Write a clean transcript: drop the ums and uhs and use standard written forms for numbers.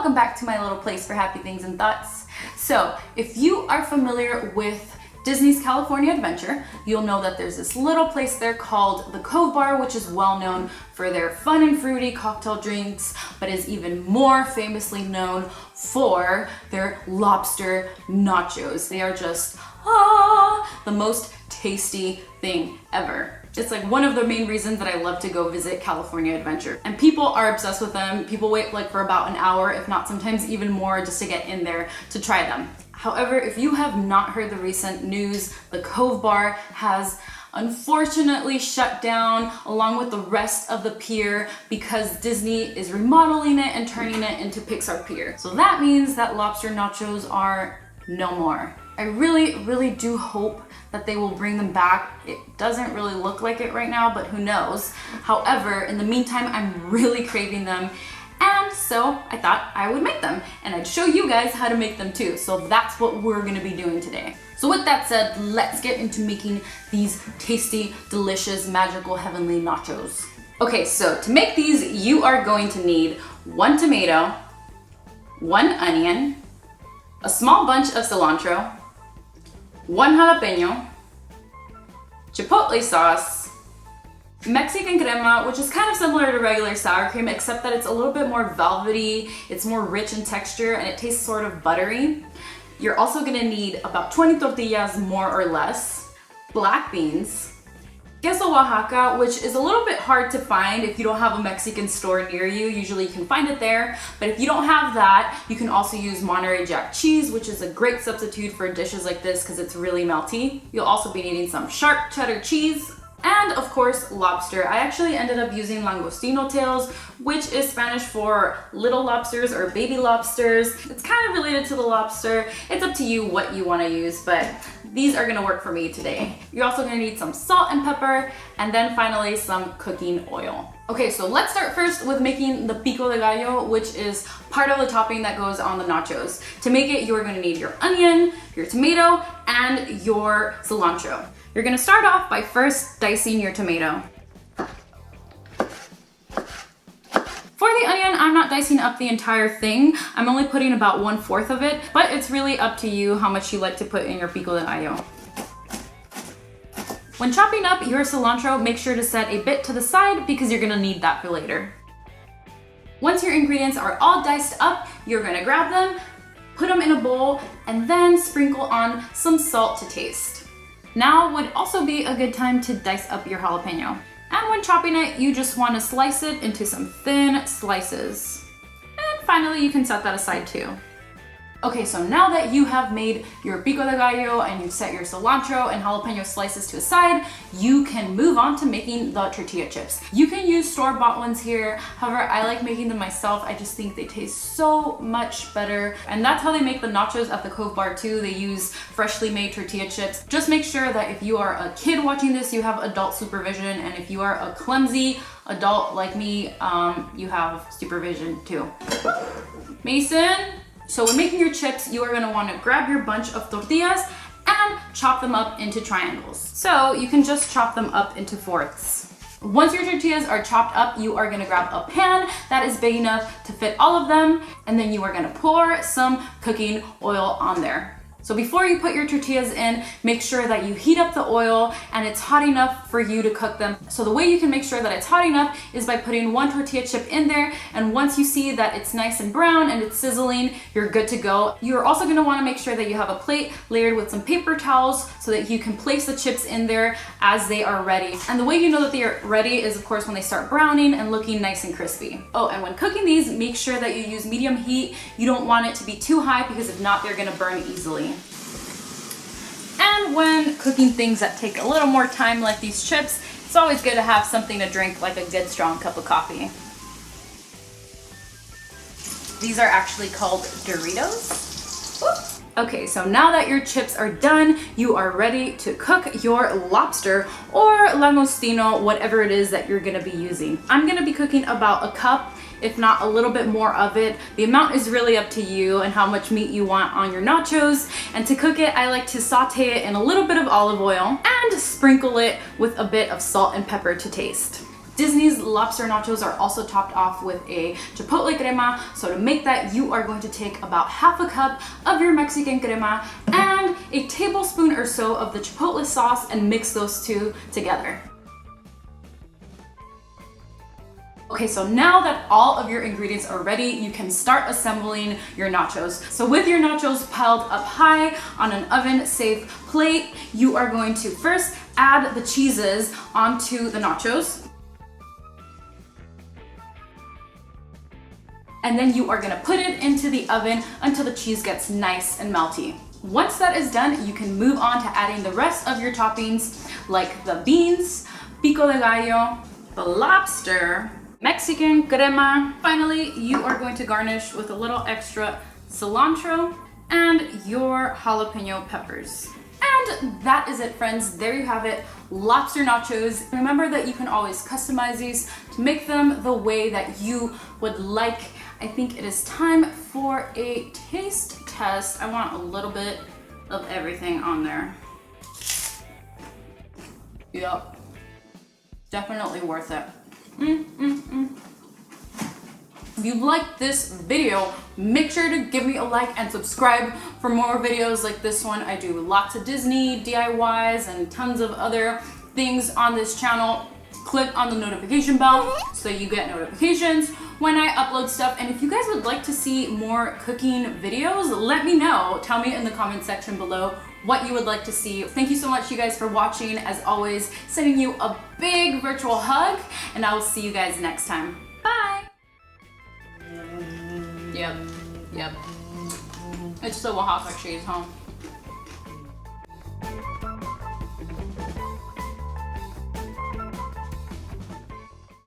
welcome back to my little place for happy things and thoughts. So if you are familiar with Disney's California Adventure, you'll know that there's this little place there called the Cove Bar, which is well known for their fun and fruity cocktail drinks, but is even more famously known for their lobster nachos. They are just the most tasty thing ever. It's like one of the main reasons that I love to go visit California Adventure. And people are obsessed with them. People wait like for about an hour, if not sometimes even more, just to get in there to try them. However, if you have not heard the recent news, the Cove Bar has unfortunately shut down along with the rest of the pier because Disney is remodeling it and turning it into Pixar Pier. So that means that lobster nachos are no more. I really do hope that they will bring them back. It doesn't really look like it right now, but who knows. However, in the meantime, I'm really craving them. And so I thought I would make them and I'd show you guys how to make them too. So that's what we're gonna be doing today. So with that said, let's get into making these tasty, delicious, magical, heavenly nachos. Okay, so to make these, you are going to need 1 tomato, 1 onion, a small bunch of cilantro, 1 jalapeno, chipotle sauce, Mexican crema, which is kind of similar to regular sour cream, except that it's a little bit more velvety, it's more rich in texture, and it tastes sort of buttery. You're also gonna need about 20 tortillas, more or less, black beans, Queso Oaxaca, which is a little bit hard to find if you don't have a Mexican store near you. Usually you can find it there, but if you don't have that, you can also use Monterey Jack cheese, which is a great substitute for dishes like this because it's really melty. You'll also be needing some sharp cheddar cheese, and of course, lobster. I actually ended up using Langostino Tails, which is Spanish for little lobsters or baby lobsters. It's kind of related to the lobster. It's up to you what you want to use, but these are gonna work for me today. You're also gonna need some salt and pepper, and then finally some cooking oil. Okay, so let's start first with making the pico de gallo, which is part of the topping that goes on the nachos. To make it, you're gonna need your onion, your tomato, and your cilantro. You're gonna start off by first dicing your tomato. For the onion, I'm not dicing up the entire thing. I'm only putting about 1/4 of it, but it's really up to you how much you like to put in your pico de gallo. When chopping up your cilantro, make sure to set a bit to the side because you're gonna need that for later. Once your ingredients are all diced up, you're gonna grab them, put them in a bowl, and then sprinkle on some salt to taste. Now would also be a good time to dice up your jalapeno. And when chopping it, you just want to slice it into some thin slices. And finally, you can set that aside too. Okay, so now that you have made your pico de gallo and you've set your cilantro and jalapeno slices to the side, you can move on to making the tortilla chips. You can use store-bought ones here. However, I like making them myself. I just think they taste so much better. And that's how they make the nachos at the Cove Bar too. They use freshly made tortilla chips. Just make sure that if you are a kid watching this, you have adult supervision. And if you are a clumsy adult like me, you have supervision too. Mason? So when making your chips, you are gonna wanna grab your bunch of tortillas and chop them up into triangles. So you can just chop them up into fourths. Once your tortillas are chopped up, you are gonna grab a pan that is big enough to fit all of them, and then you are gonna pour some cooking oil on there. So before you put your tortillas in, make sure that you heat up the oil and it's hot enough for you to cook them. So the way you can make sure that it's hot enough is by putting 1 tortilla chip in there, and once you see that it's nice and brown and it's sizzling, you're good to go. You're also gonna wanna make sure that you have a plate layered with some paper towels so that you can place the chips in there as they are ready. And the way you know that they are ready is of course when they start browning and looking nice and crispy. Oh, and when cooking these, make sure that you use medium heat. You don't want it to be too high because if not, they're gonna burn easily. And when cooking things that take a little more time like these chips, it's always good to have something to drink like a good strong cup of coffee. These are actually called Doritos. Whoops. Okay, so now that your chips are done, you are ready to cook your lobster or langostino, whatever it is that you're gonna be using. I'm gonna be cooking about a cup, if not a little bit more of it. The amount is really up to you and how much meat you want on your nachos. And to cook it, I like to saute it in a little bit of olive oil and sprinkle it with a bit of salt and pepper to taste. Disney's lobster nachos are also topped off with a Chipotle Crema. So to make that, you are going to take about half a cup of your Mexican crema and a tablespoon or so of the Chipotle sauce and mix those two together. Okay, so now that all of your ingredients are ready, you can start assembling your nachos. So with your nachos piled up high on an oven-safe plate, you are going to first add the cheeses onto the nachos. And then you are gonna put it into the oven until the cheese gets nice and melty. Once that is done, you can move on to adding the rest of your toppings like the beans, pico de gallo, the lobster, Mexican crema. Finally, you are going to garnish with a little extra cilantro and your jalapeno peppers. And that is it, friends. There you have it, lobster nachos. Remember that you can always customize these to make them the way that you would like. I think it is time for a taste test. I want a little bit of everything on there. Yep, definitely worth it. If you like this video, make sure to give me a like and subscribe for more videos like this one. I do lots of Disney DIYs and tons of other things on this channel. Click on the notification bell so you get notifications when I upload stuff. And if you guys would like to see more cooking videos, let me know. Tell me in the comment section below what you would like to see. Thank you so much, you guys, for watching. As always, sending you a big virtual hug, and I will see you guys next time. Bye. Yep. It's the Oaxaca cheese, huh?